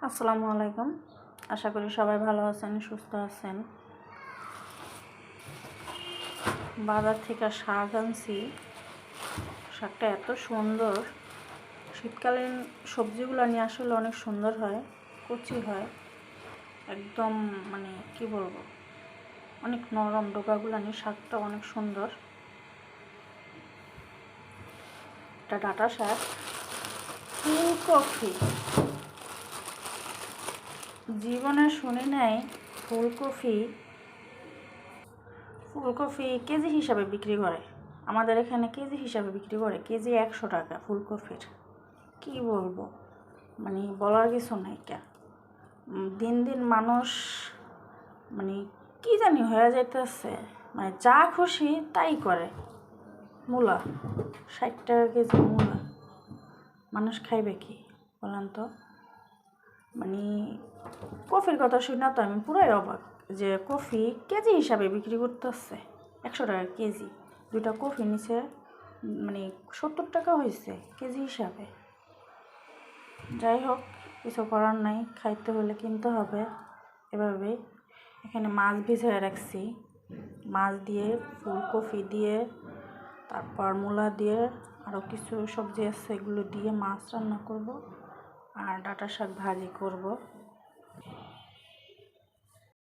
আসসালামু আলাইকুম। আশা করি সবাই ভালো আছেন, সুস্থ আছেন। বাজার থেকে শাক আনছি। শাকটা এত সুন্দর, শীতকালীন সবজিগুলো নিয়ে আসলে অনেক সুন্দর হয়, কচি হয়, একদম কি বলবো, অনেক নরম ডোকাগুলো নিয়ে শাকটা অনেক সুন্দর। এটা ডাঁটা শাক, ফুলকপি। জীবনে শুনি নাই ফুলকপি কেজি হিসাবে বিক্রি করে। আমাদের এখানে কেজি হিসাবে বিক্রি করে, কেজি 100 টাকা ফুলকপির। কি বলবো, বলার কিছু নাই। দিন দিন মানুষ কি জানি হয়ে যাইতেছে, যা খুশি তাই করে। মূলা 60 টাকা কেজি মূলা, মানুষ খাইবে কি বলেন তো? কফির কথা শুনে তো আমি পুরাই অবাক যে কফি কেজি হিসাবে বিক্রি করতেছে 100 টাকা কেজি। 2টা কফি নিচে 70 টাকা হয়েছে কেজি হিসাবে। যাই হোক, কিছু করার নাই, খাইতে হলে কিনতে হবে। এভাবেই এখানে মাছ ভিজিয়ে রাখছি, মাছ দিয়ে, ফুলকপি দিয়ে, তারপর মূলা দিয়ে, আরও কিছু সবজি আছে, এগুলো দিয়ে মাছ রান্না করব আর ডাঁটা শাক ভাজি করব।